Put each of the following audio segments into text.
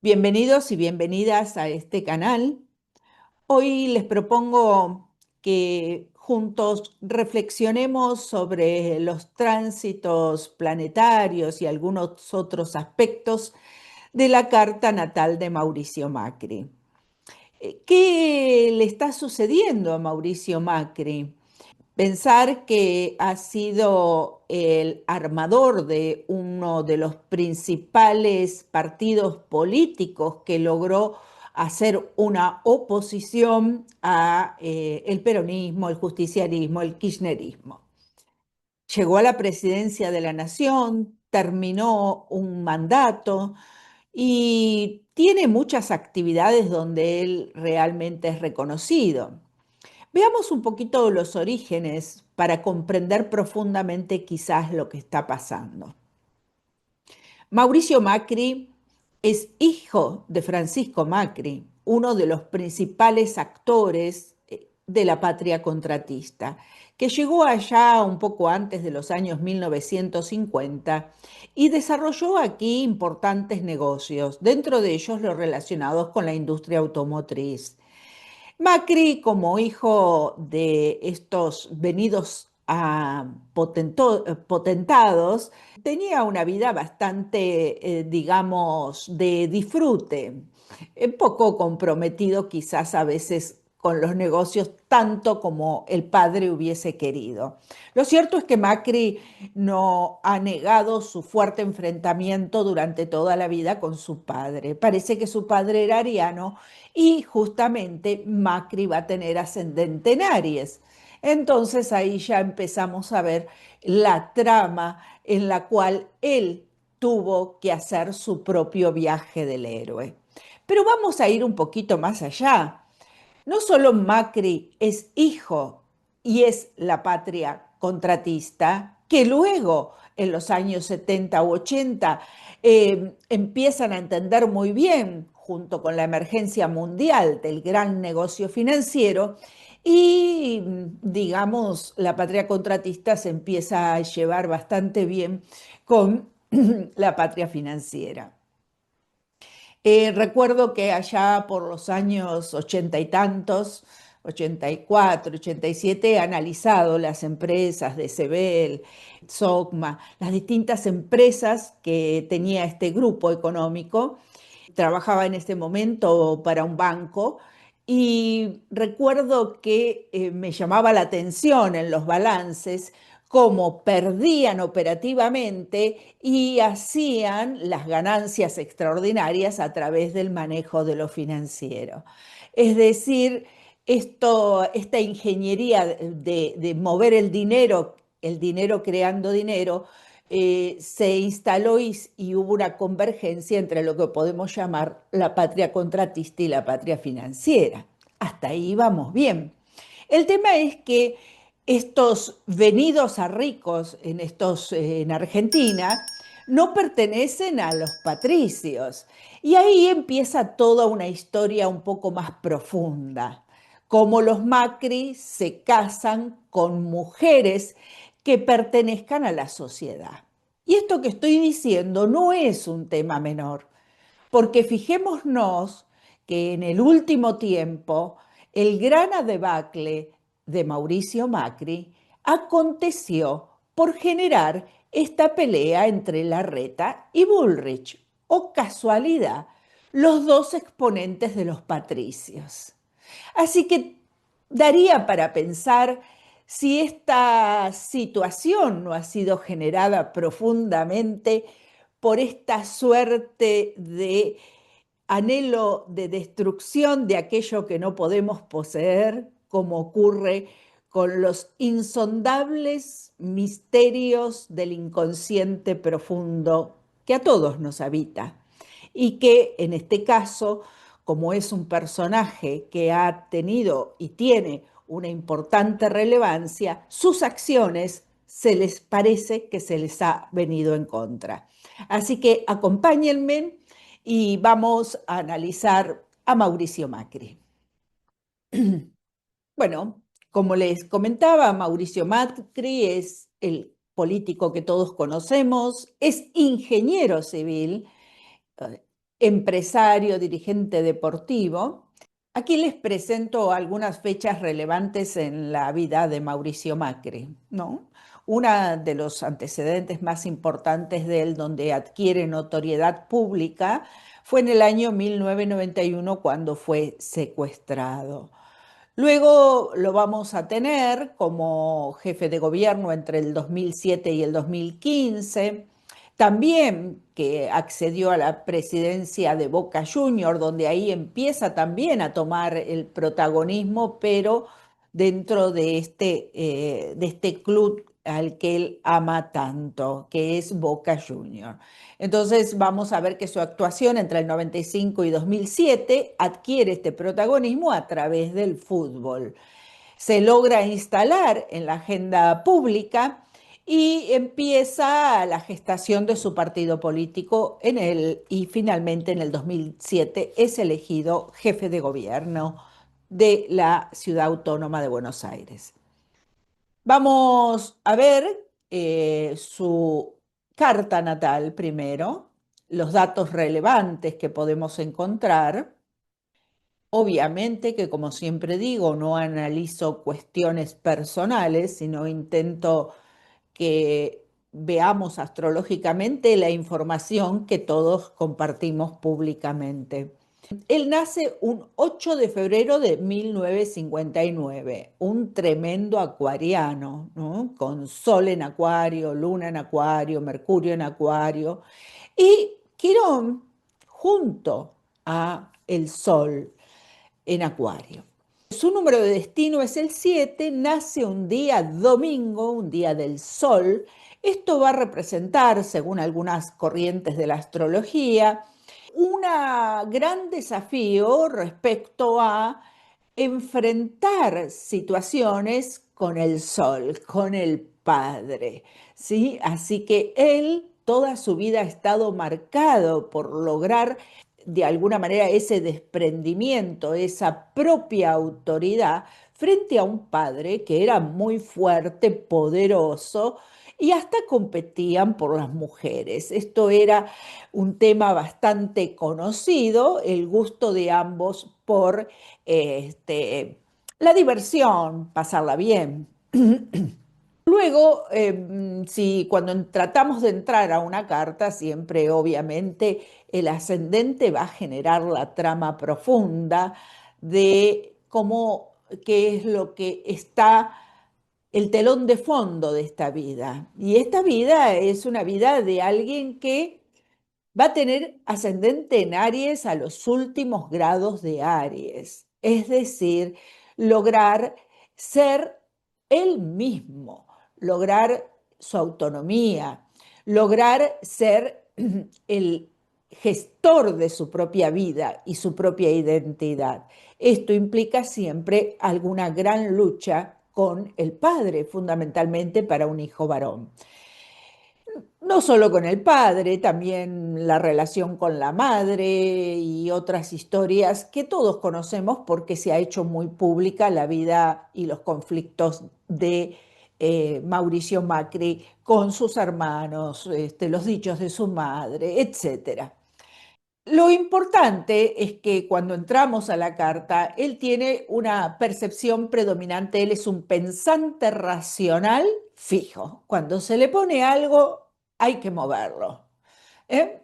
Bienvenidos y bienvenidas a este canal. Hoy les propongo que juntos reflexionemos sobre los tránsitos planetarios y algunos otros aspectos de la carta natal de Mauricio Macri. ¿Qué le está sucediendo a Mauricio Macri? Pensar que ha sido el armador de uno de los principales partidos políticos que logró hacer una oposición a el peronismo, el justicialismo, el kirchnerismo. Llegó a la presidencia de la nación, terminó un mandato y tiene muchas actividades donde él realmente es reconocido. Veamos un poquito los orígenes para comprender profundamente quizás lo que está pasando. Mauricio Macri es hijo de Francisco Macri, uno de los principales actores de la patria contratista, que llegó allá un poco antes de los años 1950 y desarrolló aquí importantes negocios, dentro de ellos los relacionados con la industria automotriz. Macri, como hijo de estos venidos a potentados, tenía una vida bastante, digamos, de disfrute, poco comprometido quizás a veces con los negocios tanto como el padre hubiese querido. Lo cierto es que Macri no ha negado su fuerte enfrentamiento durante toda la vida con su padre. Parece que su padre era ariano y justamente Macri va a tener ascendente en Aries. Entonces ahí ya empezamos a ver la trama en la cual él tuvo que hacer su propio viaje del héroe. Pero vamos a ir un poquito más allá. No solo Macri es hijo y es la patria contratista, que luego, en los años 70 u 80, empiezan a entender muy bien, junto con la emergencia mundial del gran negocio financiero, y digamos, la patria contratista se empieza a llevar bastante bien con la patria financiera. Recuerdo que allá por los años ochenta y tantos, 84, 87, he analizado las empresas de Sebel, Sogma, las distintas empresas que tenía este grupo económico. Trabajaba en este momento para un banco y recuerdo que me llamaba la atención en los balances cómo perdían operativamente y hacían las ganancias extraordinarias a través del manejo de lo financiero. Es decir, esta ingeniería de mover el dinero creando dinero, se instaló y hubo una convergencia entre lo que podemos llamar la patria contratista y la patria financiera. Hasta ahí vamos bien. El tema es que estos venidos a ricos en Argentina no pertenecen a los patricios. Y ahí empieza toda una historia un poco más profunda, cómo los Macri se casan con mujeres que pertenezcan a la sociedad. Y esto que estoy diciendo no es un tema menor, porque fijémonos que en el último tiempo el gran debacle de Mauricio Macri aconteció por generar esta pelea entre Larreta y Bullrich, o casualidad, los dos exponentes de los patricios. Así que daría para pensar si esta situación no ha sido generada profundamente por esta suerte de anhelo de destrucción de aquello que no podemos poseer, como ocurre con los insondables misterios del inconsciente profundo que a todos nos habita y que en este caso, como es un personaje que ha tenido y tiene una importante relevancia, sus acciones se les parece que se les ha venido en contra. Así que acompáñenme y vamos a analizar a Mauricio Macri. Bueno, como les comentaba, Mauricio Macri es el político que todos conocemos, es ingeniero civil, empresario, dirigente deportivo. Aquí les presento algunas fechas relevantes en la vida de Mauricio Macri, ¿no? Uno de los antecedentes más importantes de él, donde adquiere notoriedad pública, fue en el año 1991 cuando fue secuestrado. Luego lo vamos a tener como jefe de gobierno entre el 2007 y el 2015. También que accedió a la presidencia de Boca Juniors, donde ahí empieza también a tomar el protagonismo, pero dentro de este club al que él ama tanto, que es Boca Juniors. Entonces vamos a ver que su actuación entre el 95 y 2007 adquiere este protagonismo a través del fútbol. Se logra instalar en la agenda pública y empieza la gestación de su partido político y finalmente en el 2007 es elegido jefe de gobierno de la Ciudad Autónoma de Buenos Aires. Vamos a ver su carta natal primero, los datos relevantes que podemos encontrar. Obviamente que, como siempre digo, no analizo cuestiones personales, sino intento que veamos astrológicamente la información que todos compartimos públicamente. Él nace un 8 de febrero de 1959, un tremendo acuariano, ¿no? Con Sol en Acuario, Luna en Acuario, Mercurio en Acuario, y Quirón junto a el Sol en Acuario. Su número de destino es el 7, nace un día domingo, un día del Sol. Esto va a representar, según algunas corrientes de la astrología, un gran desafío respecto a enfrentar situaciones con el Sol, con el Padre, ¿sí? Así que él toda su vida ha estado marcado por lograr de alguna manera ese desprendimiento, esa propia autoridad frente a un padre que era muy fuerte, poderoso y hasta competían por las mujeres. Esto era un tema bastante conocido, el gusto de ambos por la diversión, pasarla bien. Luego, si cuando tratamos de entrar a una carta, siempre obviamente el ascendente va a generar la trama profunda de cómo, qué es lo que está el telón de fondo de esta vida. Y esta vida es una vida de alguien que va a tener ascendente en Aries a los últimos grados de Aries, es decir, lograr ser él mismo, lograr su autonomía, lograr ser el gestor de su propia vida y su propia identidad. Esto implica siempre alguna gran lucha con el padre, fundamentalmente para un hijo varón. No solo con el padre, también la relación con la madre y otras historias que todos conocemos porque se ha hecho muy pública la vida y los conflictos de Mauricio Macri con sus hermanos, los dichos de su madre, etcétera. Lo importante es que cuando entramos a la carta, él tiene una percepción predominante, él es un pensante racional fijo. Cuando se le pone algo, hay que moverlo.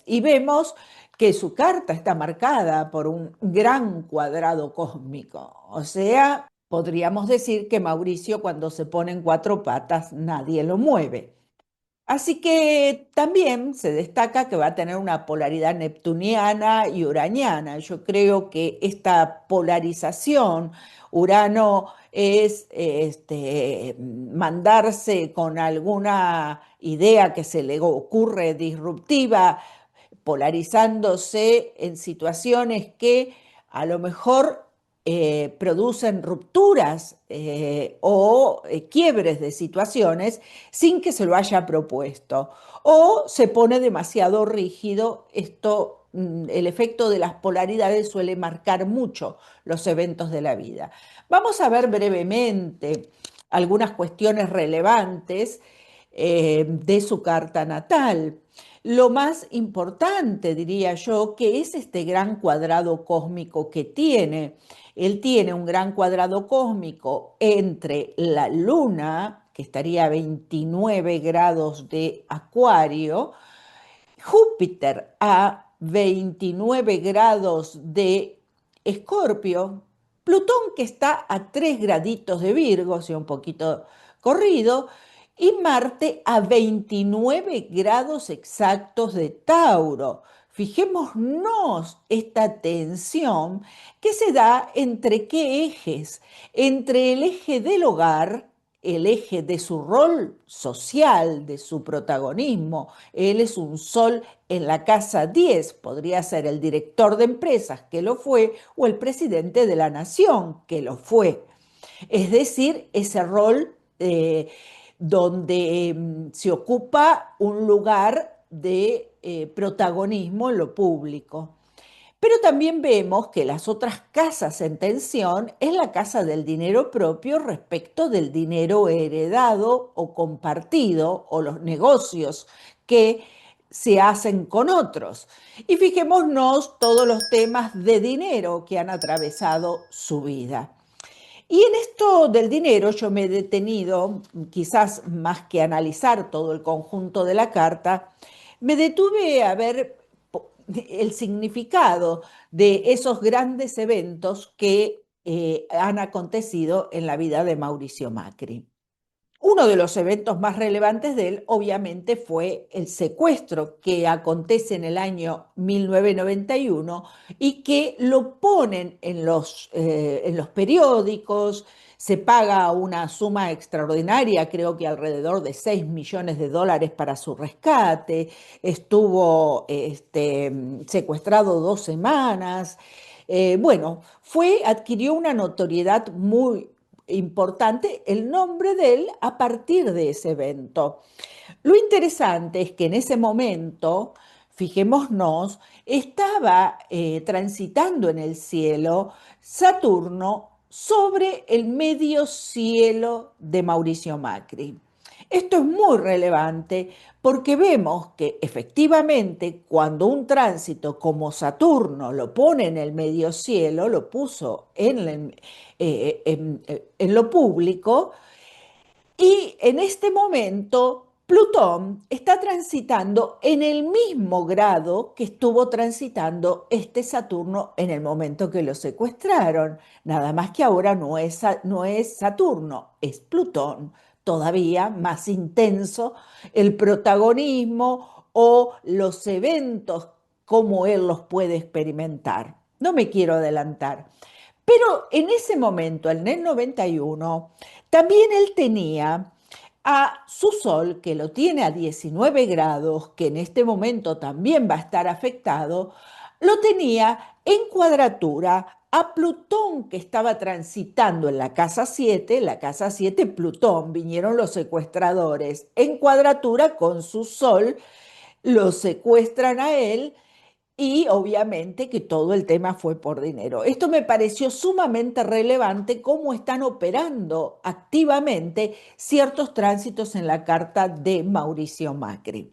Y vemos que su carta está marcada por un gran cuadrado cósmico. O sea, podríamos decir que Mauricio cuando se pone en cuatro patas, nadie lo mueve. Así que también se destaca que va a tener una polaridad neptuniana y uraniana. Yo creo que esta polarización, Urano es mandarse con alguna idea que se le ocurre disruptiva, polarizándose en situaciones que a lo mejor producen rupturas o quiebres de situaciones sin que se lo haya propuesto. O se pone demasiado rígido. Esto, el efecto de las polaridades suele marcar mucho los eventos de la vida. Vamos a ver brevemente algunas cuestiones relevantes de su carta natal. lo más importante, diría yo, que es este gran cuadrado cósmico que tiene. Él tiene un gran cuadrado cósmico entre la Luna, que estaría a 29 grados de Acuario, Júpiter a 29 grados de Escorpio, Plutón que está a 3 graditos de Virgo, o sea, un poquito corrido, y Marte a 29 grados exactos de Tauro. Fijémonos esta tensión que se da entre qué ejes, entre el eje del hogar, el eje de su rol social, de su protagonismo. Él es un sol en la casa 10, podría ser el director de empresas, que lo fue, o el presidente de la nación, que lo fue. Es decir, ese rol donde se ocupa un lugar de protagonismo en lo público. Pero también vemos que las otras casas en tensión es la casa del dinero propio respecto del dinero heredado o compartido o los negocios que se hacen con otros. Y fijémonos todos los temas de dinero que han atravesado su vida. Y en esto del dinero yo me he detenido, quizás más que analizar todo el conjunto de la carta, me detuve a ver el significado de esos grandes eventos que han acontecido en la vida de Mauricio Macri. Uno de los eventos más relevantes de él, obviamente, fue el secuestro que acontece en el año 1991 y que lo ponen en los periódicos. Se paga una suma extraordinaria, creo que alrededor de 6 millones de dólares para su rescate. Estuvo secuestrado 2 semanas. Bueno, adquirió una notoriedad muy importante el nombre de él a partir de ese evento. Lo interesante es que en ese momento, fijémonos, estaba transitando en el cielo Saturno sobre el medio cielo de Mauricio Macri. Esto es muy relevante porque vemos que efectivamente cuando un tránsito como Saturno lo pone en el medio cielo, lo puso en lo público, y en este momento Plutón está transitando en el mismo grado que estuvo transitando este Saturno en el momento que lo secuestraron. Nada más que ahora no es Saturno, es Plutón, todavía más intenso el protagonismo o los eventos como él los puede experimentar. No me quiero adelantar. Pero en ese momento, en el 91, también él tenía a su Sol, que lo tiene a 19 grados, que en este momento también va a estar afectado, lo tenía en cuadratura a Plutón, que estaba transitando en la casa 7 Plutón, vinieron los secuestradores en cuadratura con su Sol, lo secuestran a él y obviamente que todo el tema fue por dinero. Esto me pareció sumamente relevante cómo están operando activamente ciertos tránsitos en la carta de Mauricio Macri.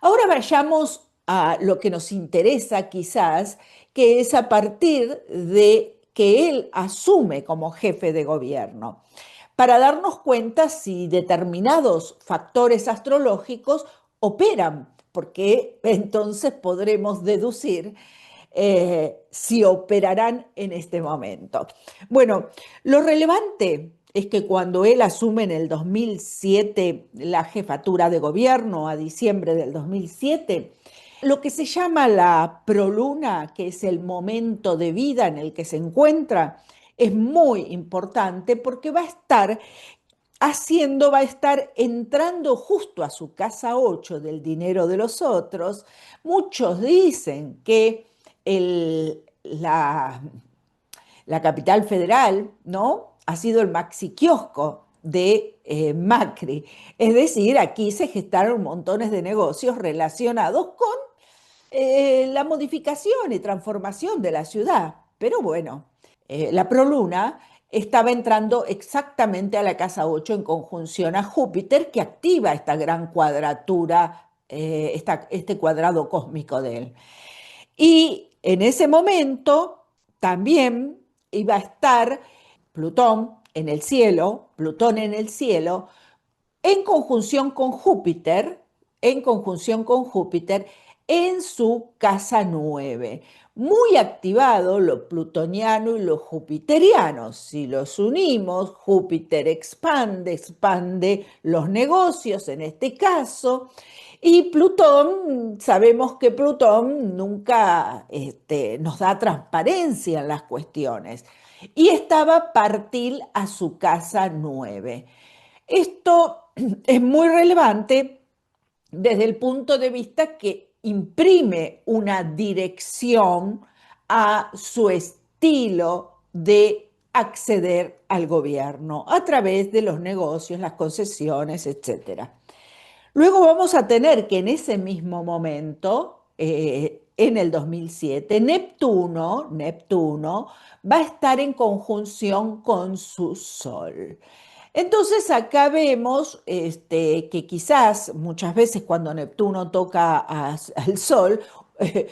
Ahora vayamos a lo que nos interesa quizás, que es a partir de que él asume como jefe de gobierno, para darnos cuenta si determinados factores astrológicos operan, porque entonces podremos deducir si operarán en este momento. Bueno, lo relevante es que cuando él asume en el 2007 la jefatura de gobierno, a diciembre del 2007, lo que se llama la proluna, que es el momento de vida en el que se encuentra, es muy importante porque va a estar entrando justo a su casa 8 del dinero de los otros. Muchos dicen que la capital federal, ¿no? Ha sido el maxi kiosco de Macri. Es decir, aquí se gestaron montones de negocios relacionados con la modificación y transformación de la ciudad. Pero bueno, la proluna estaba entrando exactamente a la casa 8 en conjunción a Júpiter, que activa esta gran cuadratura este cuadrado cósmico de él. Y en ese momento también iba a estar Plutón en el cielo, en conjunción con Júpiter, en conjunción con Júpiter, en su casa 9. Muy activado lo plutoniano y lo jupiteriano. Si los unimos, Júpiter expande los negocios en este caso. Y Plutón, sabemos que Plutón nunca nos da transparencia en las cuestiones. Y estaba partil a su casa 9. Esto es muy relevante desde el punto de vista que imprime una dirección a su estilo de acceder al gobierno a través de los negocios, las concesiones, etcétera. Luego vamos a tener que en ese mismo momento, en el 2007, Neptuno va a estar en conjunción con su Sol. Entonces acá vemos que quizás muchas veces cuando Neptuno toca al Sol, eh,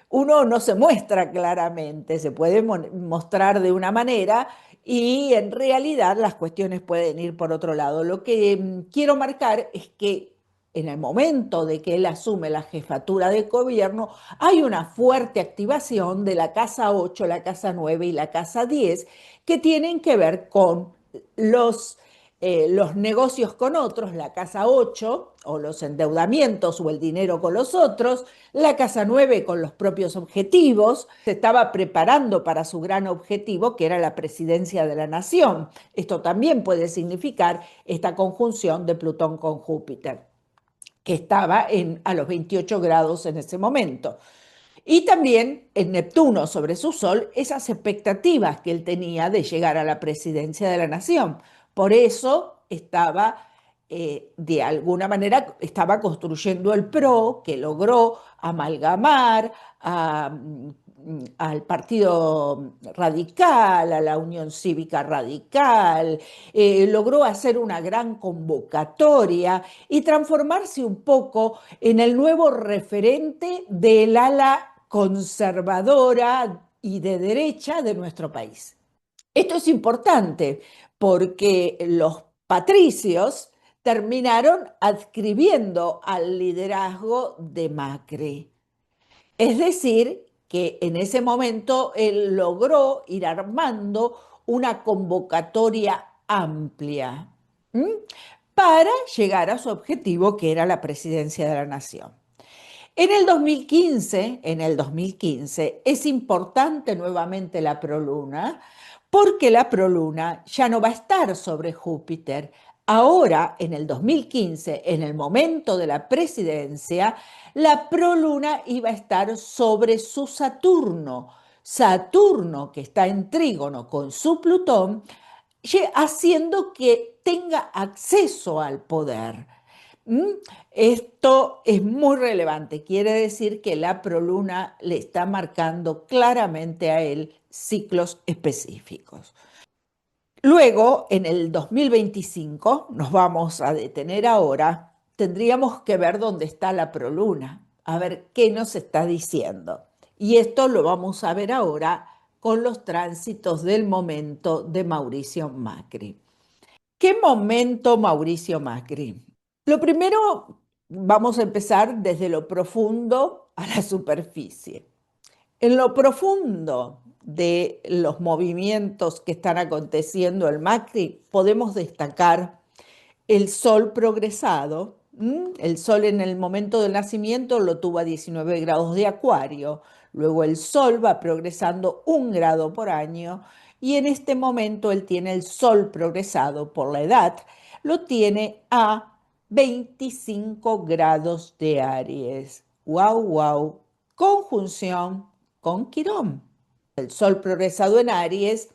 uno no se muestra claramente, se puede mostrar de una manera y en realidad las cuestiones pueden ir por otro lado. Lo que quiero marcar es que en el momento de que él asume la jefatura de gobierno, hay una fuerte activación de la casa 8, la casa 9 y la casa 10 que tienen que ver con los negocios con otros, la casa 8 o los endeudamientos o el dinero con los otros, la casa 9 con los propios objetivos, se estaba preparando para su gran objetivo que era la presidencia de la nación. Esto también puede significar esta conjunción de Plutón con Júpiter, que estaba a los 28 grados en ese momento. Y también en Neptuno sobre su Sol, esas expectativas que él tenía de llegar a la presidencia de la nación. Por eso estaba, de alguna manera, estaba construyendo el PRO, que logró amalgamar al Partido Radical, a la Unión Cívica Radical, logró hacer una gran convocatoria y transformarse un poco en el nuevo referente del ala conservadora y de derecha de nuestro país. Esto es importante porque los patricios terminaron adscribiendo al liderazgo de Macri. Es decir, que en ese momento él logró ir armando una convocatoria amplia, ¿m? Para llegar a su objetivo, que era la presidencia de la nación. En el 2015 es importante nuevamente la proluna, porque la proluna ya no va a estar sobre Júpiter. Ahora, en el 2015, en el momento de la presidencia, la proluna iba a estar sobre su Saturno. Saturno, que está en trígono con su Plutón, haciendo que tenga acceso al poder. ¿Mm? Esto es muy relevante, quiere decir que la proluna le está marcando claramente a él ciclos específicos. Luego, en el 2025, nos vamos a detener ahora, tendríamos que ver dónde está la proluna, a ver qué nos está diciendo. Y esto lo vamos a ver ahora con los tránsitos del momento de Mauricio Macri. ¿Qué momento Mauricio Macri? Lo primero, vamos a empezar desde lo profundo a la superficie. En lo profundo de los movimientos que están aconteciendo en Macri, podemos destacar el Sol progresado. El Sol en el momento del nacimiento lo tuvo a 19 grados de Acuario. Luego el Sol va progresando 1 grado por año y en este momento él tiene el Sol progresado por la edad, lo tiene a 25 grados de Aries. ¡Wow, wow! Conjunción con Quirón. El Sol progresado en Aries,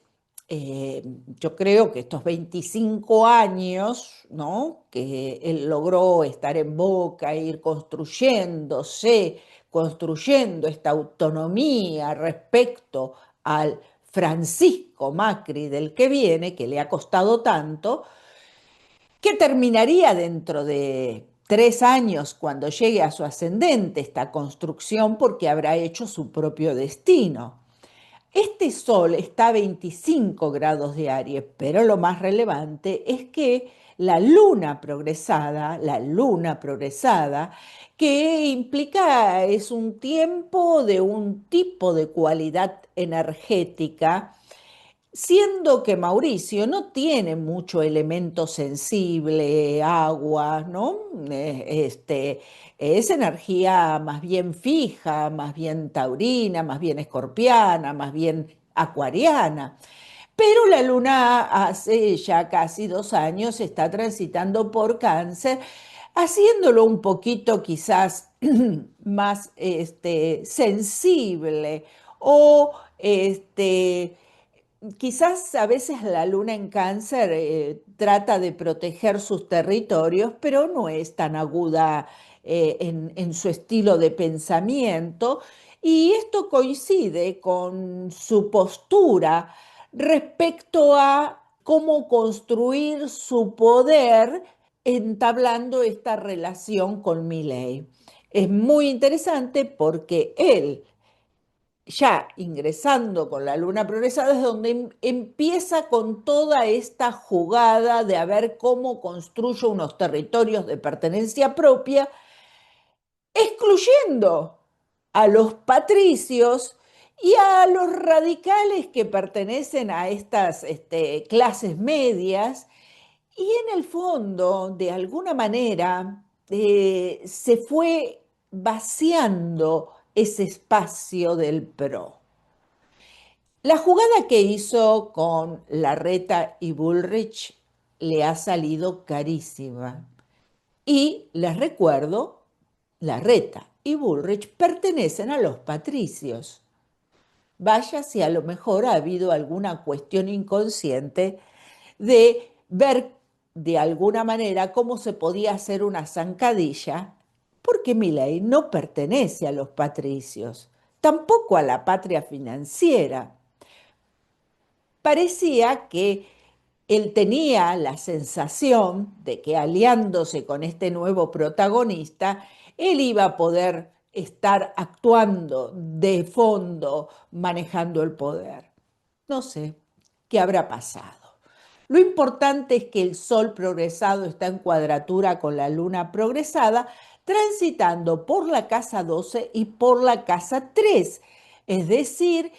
yo creo que estos 25 años, ¿no? Que él logró estar en Boca, ir construyéndose, construyendo esta autonomía respecto al Francisco Macri del que viene, que le ha costado tanto, que terminaría dentro de 3 años cuando llegue a su ascendente esta construcción porque habrá hecho su propio destino. Este Sol está a 25 grados de Aries, pero lo más relevante es que la luna progresada, que implica, es un tiempo de un tipo de cualidad energética, siendo que Mauricio no tiene mucho elemento sensible, agua, ¿no? Es energía más bien fija, más bien taurina, más bien escorpiana, más bien acuariana. Pero la luna hace ya casi 2 años está transitando por Cáncer, haciéndolo un poquito quizás más sensible o quizás a veces la luna en Cáncer trata de proteger sus territorios, pero no es tan aguda en su estilo de pensamiento. Y esto coincide con su postura respecto a cómo construir su poder entablando esta relación con Milei. Es muy interesante porque él, ya ingresando con la luna progresada, es donde empieza con toda esta jugada de a ver cómo construye unos territorios de pertenencia propia, excluyendo a los patricios y a los radicales que pertenecen a estas clases medias, y en el fondo, de alguna manera, se fue vaciando ese espacio del PRO. La jugada que hizo con Larreta y Bullrich le ha salido carísima. Y les recuerdo, Larreta y Bullrich pertenecen a los patricios. Vaya si a lo mejor ha habido alguna cuestión inconsciente de ver de alguna manera cómo se podía hacer una zancadilla, porque Milei no pertenece a los patricios, tampoco a la patria financiera. Parecía que él tenía la sensación de que aliándose con este nuevo protagonista, él iba a poder estar actuando de fondo, manejando el poder. No sé qué habrá pasado. Lo importante es que el Sol progresado está en cuadratura con la Luna progresada, transitando por la casa 12 y por la casa 3. Es decir,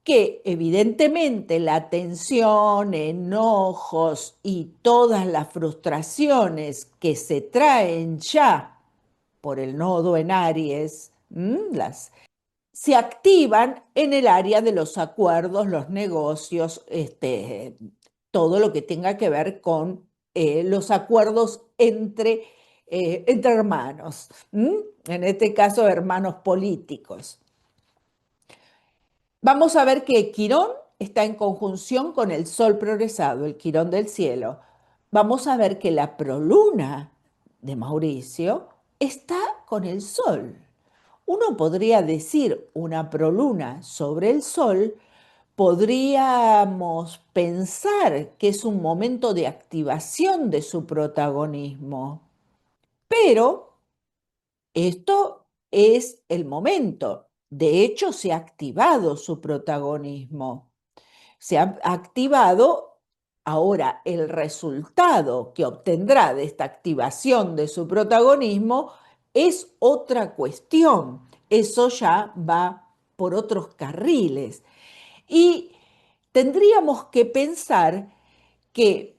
que evidentemente la tensión, enojos y todas las frustraciones que se traen ya por el nodo en Aries, se activan en el área de los acuerdos, los negocios, todo lo que tenga que ver con los acuerdos entre hermanos, en este caso hermanos políticos. Vamos a ver que Quirón está en conjunción con el Sol progresado, el Quirón del cielo. Vamos a ver que la proluna de Mauricio está con el Sol. Uno podría decir una proluna sobre el Sol, podríamos pensar que es un momento de activación de su protagonismo, pero esto es el momento. De hecho, se ha activado su protagonismo. Se ha activado. Ahora, el resultado que obtendrá de esta activación de su protagonismo es otra cuestión. Eso ya va por otros carriles. Y tendríamos que pensar que,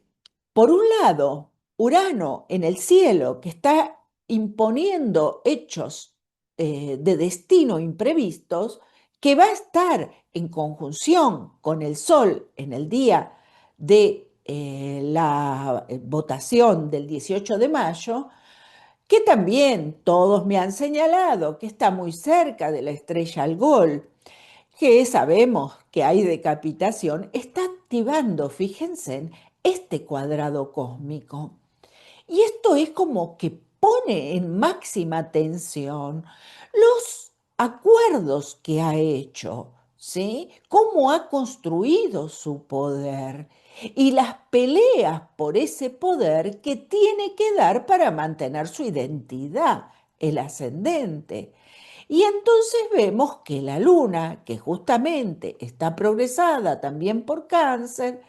por un lado, Urano en el cielo, que está imponiendo hechos de destino imprevistos, que va a estar en conjunción con el Sol en el día de la votación del 18 de mayo, que también todos me han señalado que está muy cerca de la estrella Algol, que sabemos que hay decapitación, está activando, fíjense, este cuadrado cósmico. Y esto es como que pone en máxima tensión los acuerdos que ha hecho, ¿sí? Cómo ha construido su poder y las peleas por ese poder que tiene que dar para mantener su identidad, el ascendente. Y entonces vemos que la luna, que justamente está progresada también por Cáncer,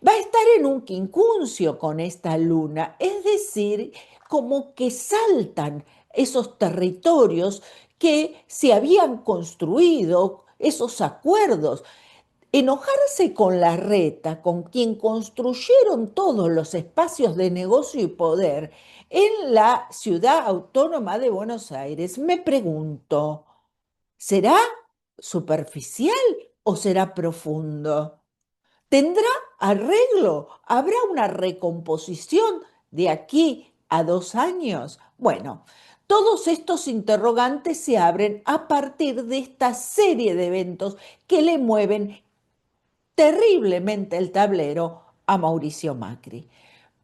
va a estar en un quincuncio con esta luna, es decir, como que saltan esos territorios que se habían construido, esos acuerdos. Enojarse con la reta, con quien construyeron todos los espacios de negocio y poder en la ciudad autónoma de Buenos Aires, me pregunto, ¿será superficial o será profundo? ¿Tendrá arreglo? ¿Habrá una recomposición de aquí a 2 años? Bueno, todos estos interrogantes se abren a partir de esta serie de eventos que le mueven terriblemente el tablero a Mauricio Macri.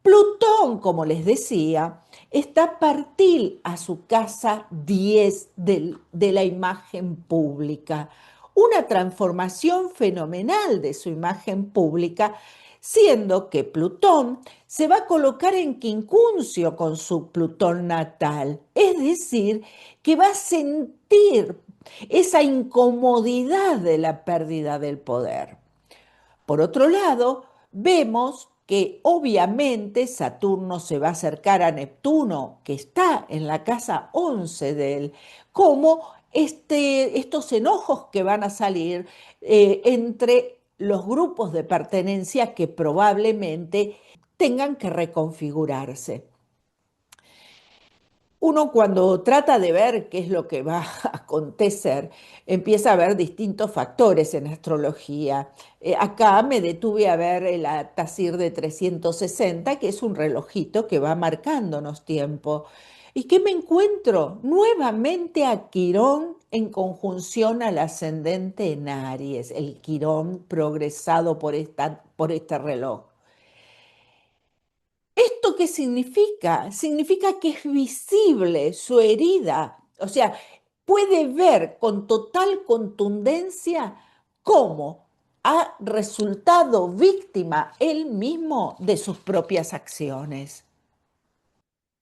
Plutón, como les decía, está partil a su casa 10 de la imagen pública, una transformación fenomenal de su imagen pública, siendo que Plutón se va a colocar en quincuncio con su Plutón natal, es decir, que va a sentir esa incomodidad de la pérdida del poder. Por otro lado, vemos que obviamente Saturno se va a acercar a Neptuno, que está en la casa 11 de él, como estos enojos que van a salir entre los grupos de pertenencia que probablemente tengan que reconfigurarse. Uno cuando trata de ver qué es lo que va a acontecer, empieza a ver distintos factores en astrología. Acá me detuve a ver el Atacir de 360, que es un relojito que va marcándonos tiempo. ¿Y qué me encuentro? Nuevamente a Quirón en conjunción al ascendente en Aries, el Quirón progresado por este reloj. ¿Esto qué significa? Significa que es visible su herida, o sea, puede ver con total contundencia cómo ha resultado víctima él mismo de sus propias acciones.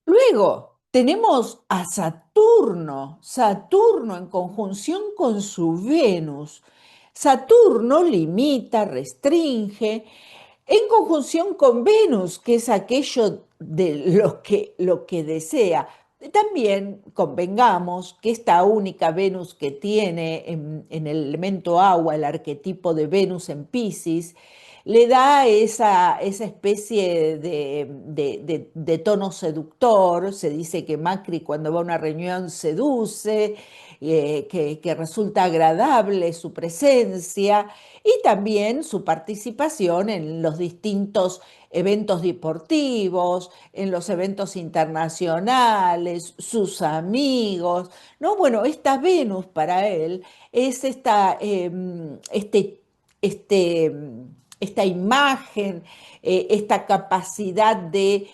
Luego tenemos a Saturno, Saturno en conjunción con su Venus. Saturno limita, restringe, en conjunción con Venus, que es aquello de lo que desea. También convengamos que esta única Venus que tiene en el elemento agua, el arquetipo de Venus en Piscis, le da esa especie de tono seductor. Se dice que Macri cuando va a una reunión seduce, que resulta agradable su presencia y también su participación en los distintos eventos deportivos, en los eventos internacionales, sus amigos, ¿no? Bueno, esta Venus para él es este, esta imagen, esta capacidad de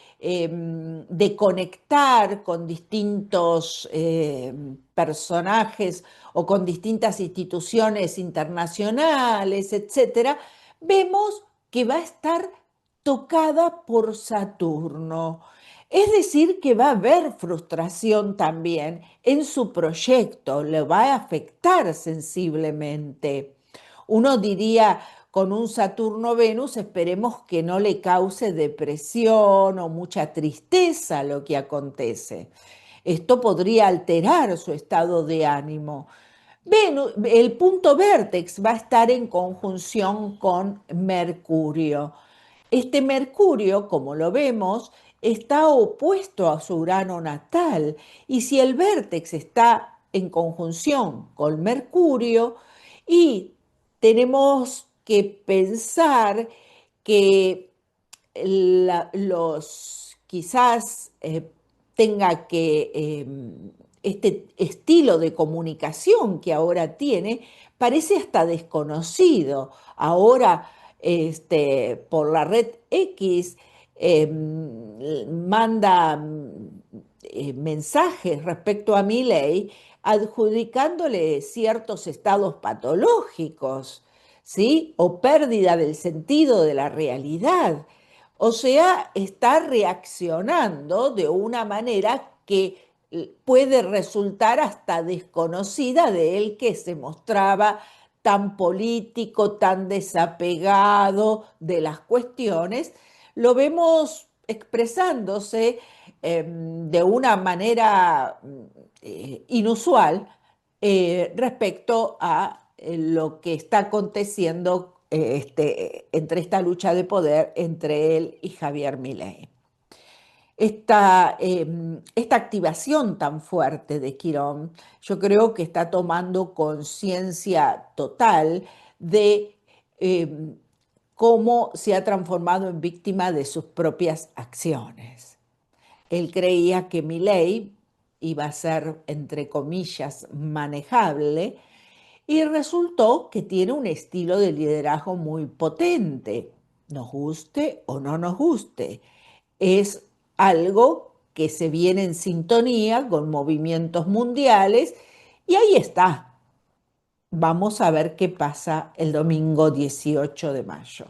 conectar con distintos personajes o con distintas instituciones internacionales, etcétera, vemos que va a estar tocada por Saturno. Es decir, que va a haber frustración también en su proyecto, le va a afectar sensiblemente. Uno diría, con un Saturno-Venus, esperemos que no le cause depresión o mucha tristeza lo que acontece. Esto podría alterar su estado de ánimo. Venus, el punto vértex va a estar en conjunción con Mercurio. Este Mercurio, como lo vemos, está opuesto a su Urano natal y si el vértex está en conjunción con Mercurio y tenemos que pensar que los quizás tenga que este estilo de comunicación que ahora tiene parece hasta desconocido. Ahora por la red X manda mensajes respecto a Milei adjudicándole ciertos estados patológicos, ¿sí? O pérdida del sentido de la realidad. O sea, está reaccionando de una manera que puede resultar hasta desconocida de él, que se mostraba tan político, tan desapegado de las cuestiones. Lo vemos expresándose de una manera inusual respecto a lo que está aconteciendo entre esta lucha de poder entre él y Javier Milei. Esta activación tan fuerte de Quirón, yo creo que está tomando conciencia total de cómo se ha transformado en víctima de sus propias acciones. Él creía que Milei iba a ser, entre comillas, manejable, y resultó que tiene un estilo de liderazgo muy potente, nos guste o no nos guste. Es algo que se viene en sintonía con movimientos mundiales y ahí está. Vamos a ver qué pasa el domingo 18 de mayo.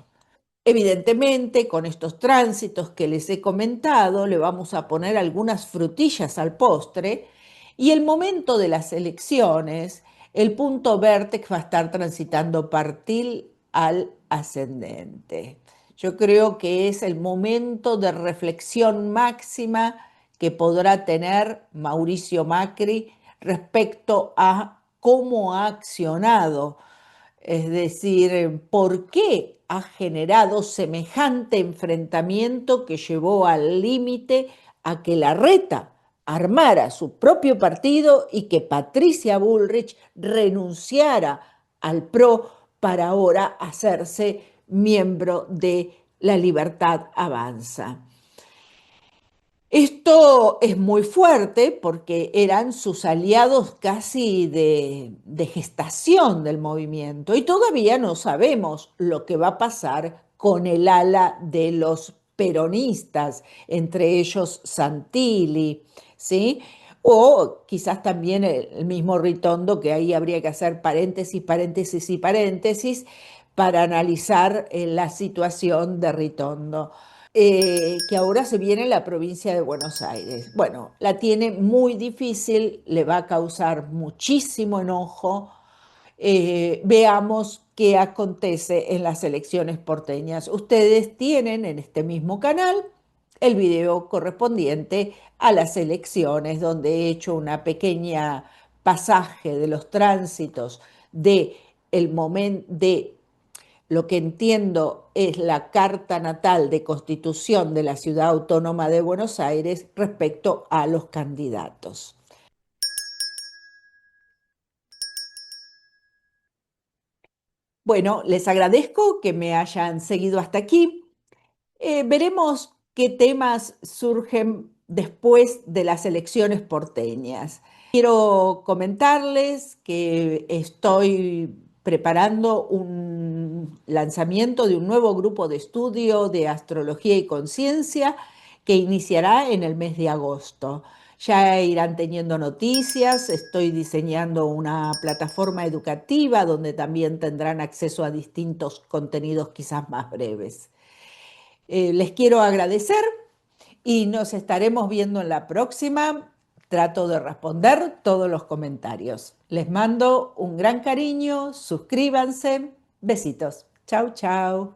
Evidentemente, con estos tránsitos que les he comentado, le vamos a poner algunas frutillas al postre y el momento de las elecciones, el punto vértex va a estar transitando partil al ascendente. Yo creo que es el momento de reflexión máxima que podrá tener Mauricio Macri respecto a cómo ha accionado, es decir, ¿por qué ha generado semejante enfrentamiento que llevó al límite a que Larreta armara su propio partido y que Patricia Bullrich renunciara al PRO para ahora hacerse miembro de La Libertad Avanza? Esto es muy fuerte porque eran sus aliados casi de gestación del movimiento y todavía no sabemos lo que va a pasar con el ala de los peronistas, entre ellos Santilli, ¿sí? O quizás también el mismo Ritondo, que ahí habría que hacer paréntesis, paréntesis y paréntesis para analizar la situación de Ritondo, que ahora se viene en la provincia de Buenos Aires. Bueno, la tiene muy difícil, le va a causar muchísimo enojo. Veamos qué acontece en las elecciones porteñas. Ustedes tienen en este mismo canal el video correspondiente a las elecciones, donde he hecho una pequeña pasaje de los tránsitos de el momento de lo que entiendo es la carta natal de constitución de la Ciudad Autónoma de Buenos Aires respecto a los candidatos. Bueno, les agradezco que me hayan seguido hasta aquí. Veremos qué temas surgen después de las elecciones porteñas. Quiero comentarles que estoy preparando un lanzamiento de un nuevo grupo de estudio de astrología y conciencia que iniciará en el mes de agosto. Ya irán teniendo noticias, estoy diseñando una plataforma educativa donde también tendrán acceso a distintos contenidos quizás más breves. Les quiero agradecer y nos estaremos viendo en la próxima. Trato de responder todos los comentarios. Les mando un gran cariño, suscríbanse, besitos. Chau, chau.